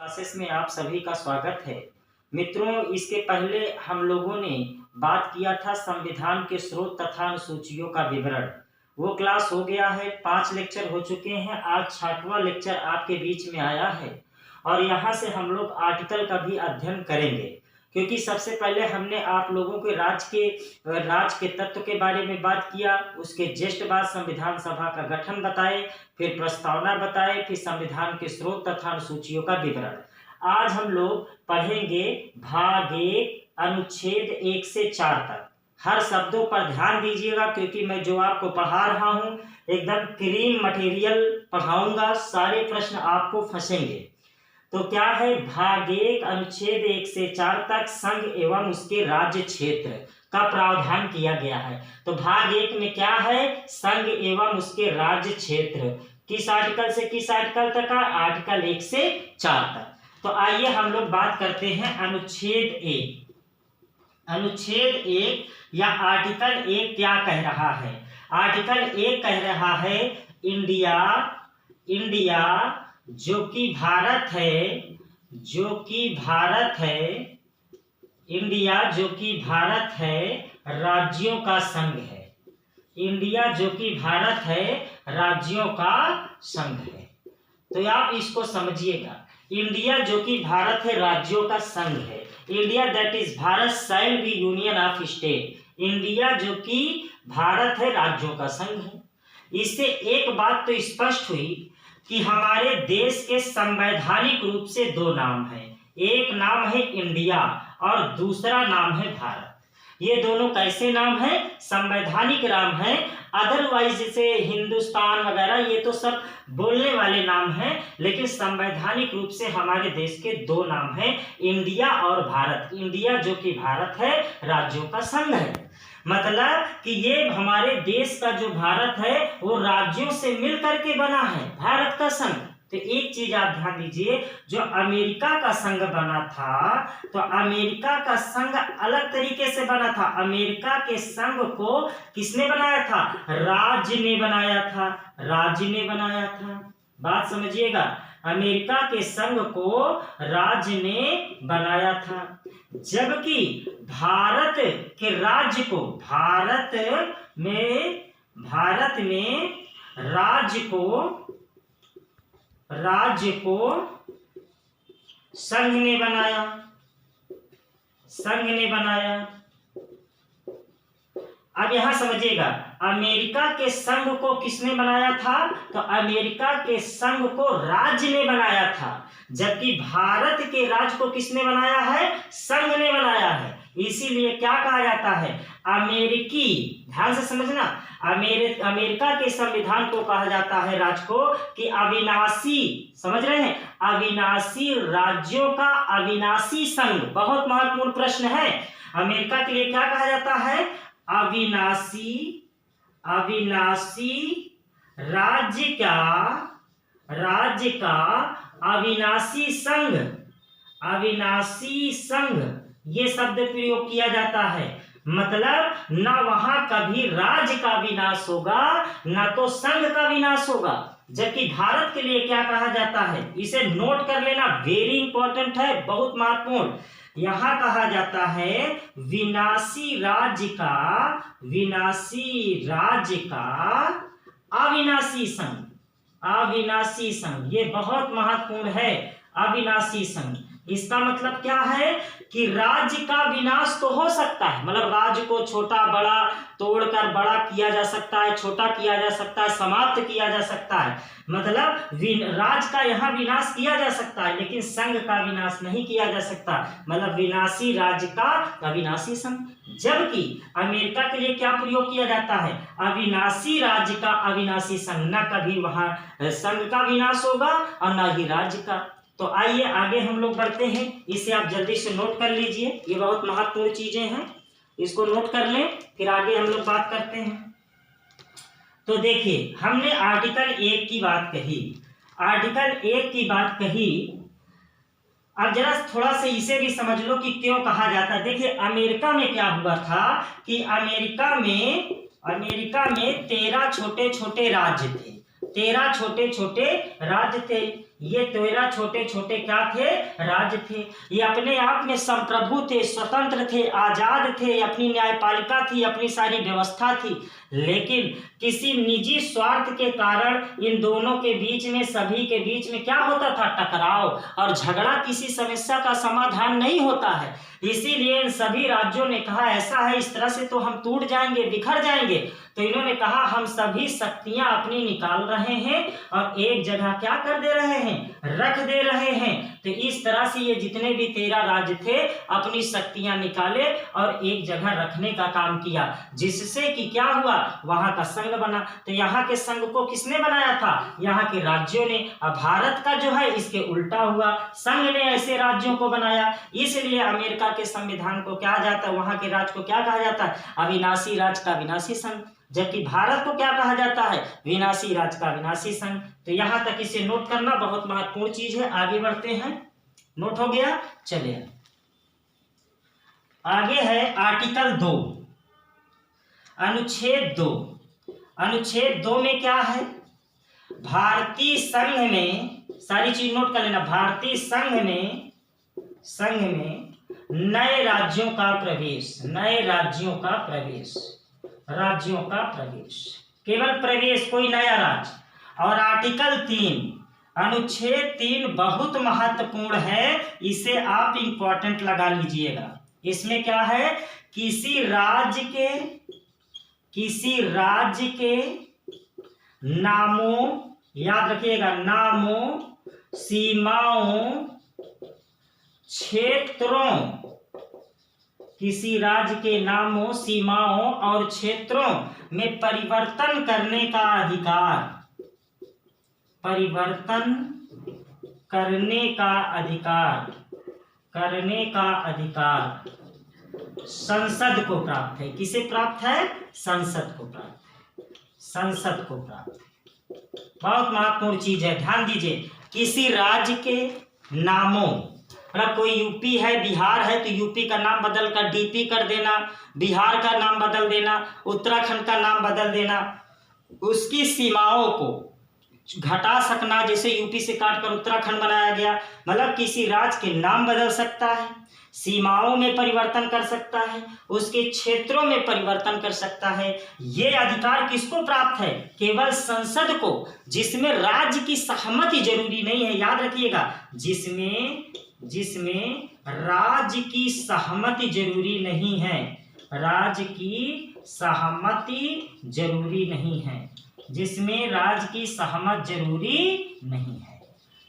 Classes में आप सभी का स्वागत है। मित्रों, इसके पहले हम लोगों ने बात किया था संविधान के स्रोत तथा अनुसूचियों का विवरण। वो क्लास हो गया है, 5 लेक्चर हो चुके हैं। आज 6वां लेक्चर आपके बीच में आया है और यहाँ से हम लोग आर्टिकल का भी अध्ययन करेंगे, क्योंकि सबसे पहले हमने आप लोगों के राज के तत्व के बारे में बात किया। उसके जस्ट बाद संविधान सभा का गठन बताए, फिर प्रस्तावना बताए, फिर संविधान के स्रोत तथा अनुसूचियों का विवरण। आज हम लोग पढ़ेंगे भाग 1 अनुच्छेद 1 से 4 तक। हर शब्दों पर ध्यान दीजिएगा, क्योंकि मैं जो आपको पढ़ा रहा हूँ एकदम क्लीन मटेरियल पढ़ाऊंगा। सारे प्रश्न आपको फंसेंगे। तो क्या है, भाग 1 अनुच्छेद 1 से 4 तक संघ एवं उसके राज्य क्षेत्र का प्रावधान किया गया है। तो भाग 1 में क्या है, संघ एवं उसके राज्य क्षेत्र। किस आर्टिकल से किस आर्टिकल तक का? आर्टिकल 1 से 4 तक। तो आइए हम लोग बात करते हैं अनुच्छेद 1। अनुच्छेद 1 या आर्टिकल 1 क्या कह रहा है? आर्टिकल 1 कह रहा है इंडिया जो कि भारत है, इंडिया जो कि भारत है राज्यों का संघ है। इंडिया जो कि भारत है राज्यों का संघ है। तो आप इसको समझिएगा, इंडिया जो कि भारत है राज्यों का संघ है। India that is Bharat shall be union of state. India जो कि भारत है राज्यों का संघ है। इससे एक बात तो स्पष्ट हुई कि हमारे देश के संवैधानिक रूप से 2 नाम हैं। एक नाम है इंडिया और दूसरा नाम है भारत। ये दोनों कैसे नाम हैं? संवैधानिक नाम है। अदरवाइज इसे हिंदुस्तान वगैरह ये तो सब बोलने वाले नाम हैं, लेकिन संवैधानिक रूप से हमारे देश के 2 नाम हैं, इंडिया और भारत। इंडिया जो कि भारत है राज्यों का संघ है, मतलब कि ये हमारे देश का जो भारत है वो राज्यों से मिलकर के बना है, भारत का संघ। तो एक चीज आप ध्यान दीजिए, जो अमेरिका का संघ बना था, तो अमेरिका का संघ अलग तरीके से बना था। अमेरिका के संघ को किसने बनाया था? राज्य ने बनाया था। राज्य ने बनाया था, बात समझिएगा। अमेरिका के संघ को राज्य ने बनाया था, जबकि भारत के राज्य को भारत में राज्य को संघ ने बनाया। अब यहां समझिएगा, अमेरिका के संघ को किसने बनाया था? तो अमेरिका के संघ को राज्य ने बनाया था, जबकि भारत के राज्य को किसने बनाया है? संघ ने बनाया है। इसीलिए क्या कहा जाता है? अमेरिकी, ध्यान से समझना, अमेरिका के संविधान को कहा जाता है राज्य को कि अविनाशी, समझ रहे हैं, अविनाशी राज्यों का अविनाशी संघ। बहुत महत्वपूर्ण प्रश्न है। अमेरिका के लिए क्या कहा जाता है? अविनाशी राज्य का अविनाशी संघ, ये शब्द प्रयोग किया जाता है। मतलब ना वहां कभी राज्य का विनाश होगा, ना तो संघ का विनाश होगा। जबकि भारत के लिए क्या कहा जाता है? इसे नोट कर लेना, वेरी इंपॉर्टेंट है, बहुत महत्वपूर्ण। यहां कहा जाता है विनाशी राज्य का अविनाशी संघ। ये बहुत महत्वपूर्ण है, अविनाशी संघ। इसका मतलब क्या है कि राज्य का विनाश तो हो सकता है, मतलब राज्य को छोटा बड़ा तोड़कर बड़ा किया जा सकता है, छोटा किया जा सकता है, समाप्त किया जा सकता है, मतलब राज्य का यहाँ विनाश किया जा सकता है, लेकिन संघ का विनाश नहीं किया जा सकता। मतलब विनाशी राज्य का अविनाशी संघ। जबकि अमेरिका के लिए क्या प्रयोग किया जाता है? अविनाशी राज्य का अविनाशी संघ। न कभी वहां संघ का विनाश होगा और न ही राज्य का। तो आइए आगे हम लोग बढ़ते हैं। इसे आप जल्दी से नोट कर लीजिए, ये बहुत महत्वपूर्ण चीजें हैं, इसको नोट कर लें, फिर आगे हम लोग बात करते हैं। तो देखिए, हमने आर्टिकल 1 की बात कही। अब जरा थोड़ा सा इसे भी समझ लो कि क्यों कहा जाता है। देखिए, अमेरिका में क्या हुआ था कि अमेरिका में 13 छोटे छोटे राज्य थे। 13 छोटे छोटे राज्य थे। ये 13 छोटे छोटे क्या थे? राज्य थे। ये अपने आप में संप्रभु थे, स्वतंत्र थे, आजाद थे, अपनी न्यायपालिका थी, अपनी सारी व्यवस्था थी। लेकिन किसी निजी स्वार्थ के कारण इन दोनों के बीच में, सभी के बीच में क्या होता था? टकराव और झगड़ा किसी समस्या का समाधान नहीं होता है। इसीलिए इन सभी राज्यों ने कहा ऐसा है, इस तरह से तो हम टूट जाएंगे, बिखर जाएंगे। तो इन्होंने कहा हम सभी शक्तियां अपनी निकाल रहे हैं और एक जगह क्या कर दे रहे हैं? रख दे रहे हैं। तो इस तरह से ये जितने भी 13 राज्य थे अपनी शक्तियां निकाले और एक जगह रखने का काम किया, जिससे कि क्या हुआ? वहां का संघ बना। तो यहाँ के संघ को किसने बनाया था? यहाँ के राज्यों ने। अब भारत का जो है इसके उल्टा हुआ, संघ ने ऐसे राज्यों को बनाया। इसलिए अमेरिका के संविधान को क्या जाता है? वहां के राज्य को क्या कहा जाता है? अविनाशी राज्य का विनाशी संघ। जबकि भारत को क्या कहा जाता है? विनाशी राज्य का विनाशी संघ। तो यहां तक इसे नोट करना बहुत महत्वपूर्ण चीज है। आगे बढ़ते हैं। नोट हो गया? चलिए आगे है आर्टिकल 2, अनुच्छेद 2। अनुच्छेद 2 में क्या है? भारतीय संघ में, सारी चीज नोट कर लेना, भारतीय संघ में नए राज्यों का प्रवेश, नए राज्यों का प्रवेश, राज्यों का प्रवेश, केवल प्रवेश, कोई नया राज्य। और आर्टिकल 3, अनुच्छेद 3 बहुत महत्वपूर्ण है, इसे आप इंपॉर्टेंट लगा लीजिएगा। इसमें क्या है? किसी राज्य के नामों, याद रखिएगा, नामों, सीमाओं, क्षेत्रों, किसी राज्य के नामों, सीमाओं और क्षेत्रों में परिवर्तन करने का अधिकार, परिवर्तन करने का अधिकार, करने का अधिकार संसद को प्राप्त है। किसे प्राप्त है? संसद को प्राप्त है, संसद को प्राप्त है। बहुत महत्वपूर्ण चीज है, ध्यान दीजिए। किसी राज्य के नामों, अगर कोई यूपी है, बिहार है, तो यूपी का नाम बदल कर डीपी कर देना, बिहार का नाम बदल देना, उत्तराखंड का नाम बदल देना, उसकी सीमाओं को घटा सकना, जैसे यूपी से काटकर उत्तराखंड बनाया गया। मतलब किसी राज्य के नाम बदल सकता है, सीमाओं में परिवर्तन कर सकता है, उसके क्षेत्रों में परिवर्तन कर सकता है। ये अधिकार किसको प्राप्त है? केवल संसद को, जिसमें राज्य की सहमति जरूरी नहीं है। याद रखिएगा, जिसमें राज्य की सहमति जरूरी नहीं है, राज्य की सहमति जरूरी नहीं है, जिसमें राज्य की सहमति जरूरी नहीं है।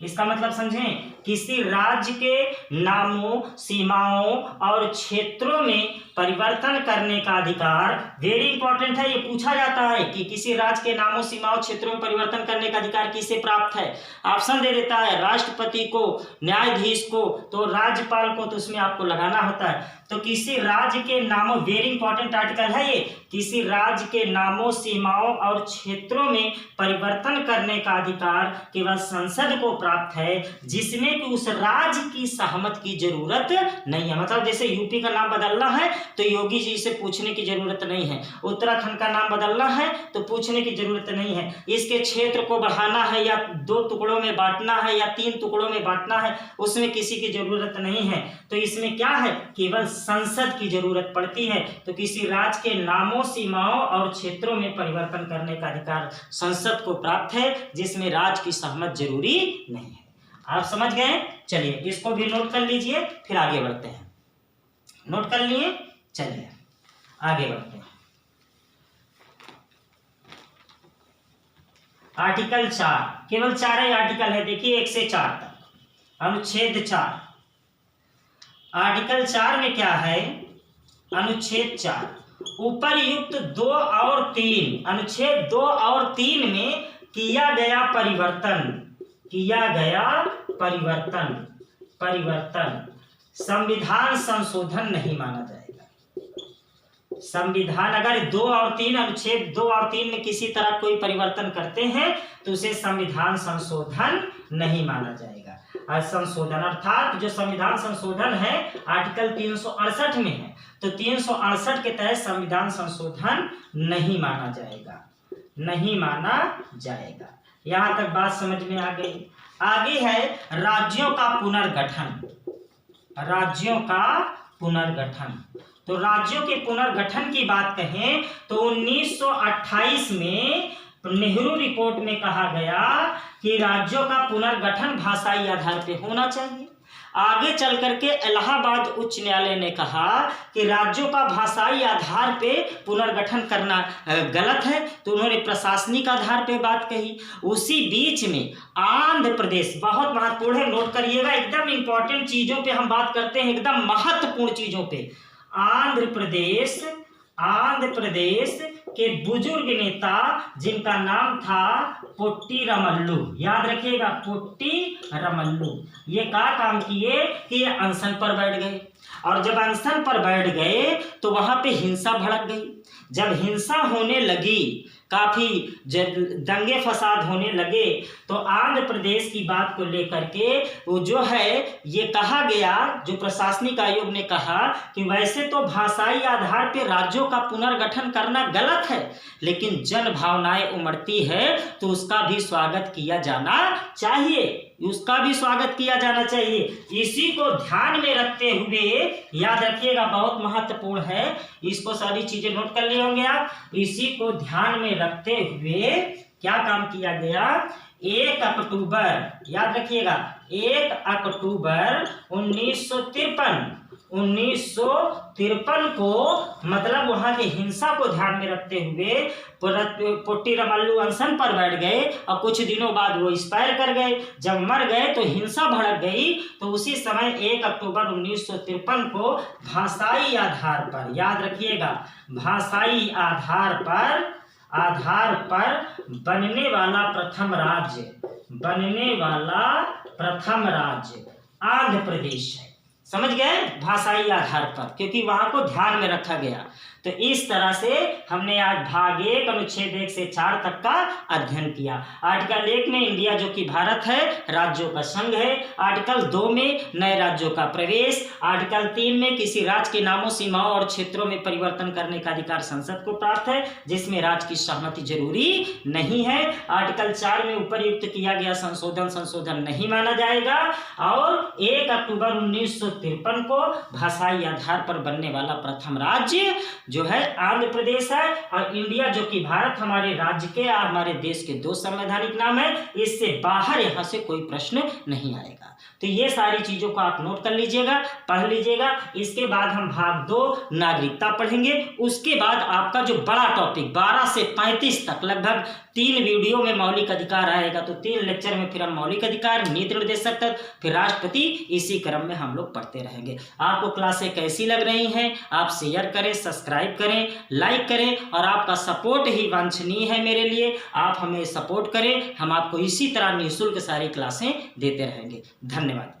इसका मतलब समझें, किसी राज्य के नामों, सीमाओं और क्षेत्रों में परिवर्तन करने का अधिकार, वेरी इंपॉर्टेंट है, ये पूछा जाता है कि किसी राज्य के नामों, सीमाओं, क्षेत्रों में परिवर्तन करने का अधिकार किसे प्राप्त है? ऑप्शन दे देता है, राष्ट्रपति को, न्यायाधीश को, तो राज्यपाल को, तो उसमें आपको लगाना होता है। तो किसी राज्य के नामों, वेरी इंपॉर्टेंट आर्टिकल है ये, किसी राज्य के नामों, सीमाओं और क्षेत्रों में परिवर्तन करने का अधिकार केवल संसद को प्राप्त है, जिसमें कि उस राज्य की सहमति की जरूरत नहीं है। मतलब जैसे यूपी का नाम बदलना है तो योगी जी से पूछने की जरूरत नहीं है, उत्तराखंड का नाम बदलना है तो पूछने की जरूरत नहीं है, इसके क्षेत्र को बढ़ाना है या 2 टुकड़ों में बांटना है या 3 टुकड़ों में बांटना है, उसमें किसी की जरूरत नहीं है। तो इसमें क्या है? केवल संसद की जरूरत पड़ती है। तो किसी राज्य के नामों, सीमाओं और क्षेत्रों में परिवर्तन करने का अधिकार संसद को प्राप्त है, जिसमें राज्य की सहमति जरूरी नहीं है। आप समझ गए? चलिए इसको भी नोट कर लीजिए, फिर आगे बढ़ते हैं। नोट कर लिए? चलिए आगे बढ़ते हैं। आर्टिकल 4, केवल 4 ही आर्टिकल है, देखिए 1 से 4 तक। अनुच्छेद 4, आर्टिकल 4 में क्या है? अनुच्छेद 4, उपरयुक्त 2 और 3, अनुच्छेद 2 और 3 में किया गया परिवर्तन, किया गया परिवर्तन संविधान संशोधन नहीं माना जाएगा। संविधान अगर 2 और 3, अनुच्छेद 2 और 3 में किसी तरह कोई परिवर्तन करते हैं तो उसे संविधान संशोधन नहीं माना जाएगा। संशोधन अर्थात जो संविधान संशोधन है आर्टिकल 368 में है, तो 368 के तहत संविधान संशोधन नहीं माना जाएगा, नहीं माना जाएगा। यहां तक बात समझ में आ गई। आगे है राज्यों का पुनर्गठन। राज्यों का पुनर्गठन, तो राज्यों के पुनर्गठन की बात कहें तो 1928 में नेहरू रिपोर्ट में कहा गया कि राज्यों का पुनर्गठन भाषाई आधार पर होना चाहिए। आगे चल करके इलाहाबाद उच्च न्यायालय ने कहा कि राज्यों का भाषाई आधार पे पुनर्गठन करना गलत है, तो उन्होंने प्रशासनिक आधार पे बात कही। उसी बीच में आंध्र प्रदेश, बहुत महत्वपूर्ण है, नोट करिएगा, एकदम इंपॉर्टेंट चीजों पे हम बात करते हैं, एकदम महत्वपूर्ण चीजों पे। आंध्र प्रदेश के बुजुर्ग नेता जिनका नाम था पोट्टी रमल्लू, याद रखिएगा पोट्टी रमल्लू, ये क्या काम किए कि ये अनशन पर बैठ गए, और जब अनशन पर बैठ गए तो वहां पे हिंसा भड़क गई। जब हिंसा होने लगी, काफी जब दंगे फसाद होने लगे, तो आंध्र प्रदेश की बात को लेकर के वो जो है ये कहा गया, जो प्रशासनिक आयोग ने कहा कि वैसे तो भाषाई आधार पर राज्यों का पुनर्गठन करना गलत है, लेकिन जन भावनाएं उमड़ती है तो उसका भी स्वागत किया जाना चाहिए, उसका भी स्वागत किया जाना चाहिए। इसी को ध्यान में रखते हुए, याद रखिएगा बहुत महत्वपूर्ण है, इसको सारी चीजें नोट कर लिए होंगे आप। इसी को ध्यान में रखते हुए क्या काम किया गया, 1 अक्टूबर, याद रखिएगा 1 अक्टूबर 1953 को, मतलब वहां की हिंसा को ध्यान में रखते हुए पोट्टी रमल्लू अनशन पर बैठ गए और कुछ दिनों बाद वो एक्सपायर कर गए। जब मर गए तो हिंसा भड़क गई, तो उसी समय 1 अक्टूबर 1953 को भाषाई आधार पर, याद रखिएगा भाषाई आधार पर बनने वाला प्रथम राज्य आंध्र प्रदेश है। समझ गए, भाषाई आधार पर, क्योंकि वहां को ध्यान में रखा गया। तो इस तरह से हमने आज भाग 1 अनुच्छेद 1 से 4 तक का अध्ययन किया। आर्टिकल 1 में इंडिया जो कि भारत है राज्यों का संघ है, आर्टिकल 2 में नए राज्यों का प्रवेश, आर्टिकल 3 में किसी राज्य के नामों, सीमाओं और क्षेत्रों में परिवर्तन करने का अधिकार संसद को प्राप्त है, जिसमें राज्य की सहमति जरूरी नहीं है। आर्टिकल 4 में उपरयुक्त किया गया संशोधन नहीं माना जाएगा, और 1 अक्टूबर 1953 को भाषाई आधार पर बनने वाला प्रथम राज्य जो है आंध्र प्रदेश है, और इंडिया जो कि भारत हमारे राज्य के और हमारे देश के 2 संवैधानिक नाम है। इससे बाहर यहां से कोई प्रश्न नहीं आएगा। तो ये सारी चीजों को आप नोट कर लीजिएगा, पढ़ लीजिएगा। इसके बाद हम भाग 2 नागरिकता पढ़ेंगे। उसके बाद आपका जो बड़ा टॉपिक 12 से 35 तक लगभग 3 वीडियो में मौलिक अधिकार आएगा, तो 3 लेक्चर में फिर हम मौलिक अधिकार, नीति निर्देशक तत्व, फिर राष्ट्रपति, इसी क्रम में हम लोग पढ़ते रहेंगे। आपको क्लासें कैसी लग रही हैं, आप शेयर करें, सब्सक्राइब करें, लाइक करें, और आपका सपोर्ट ही वांछनीय है मेरे लिए। आप हमें सपोर्ट करें, हम आपको इसी तरह निःशुल्क सारी क्लासें देते रहेंगे। धन्यवाद।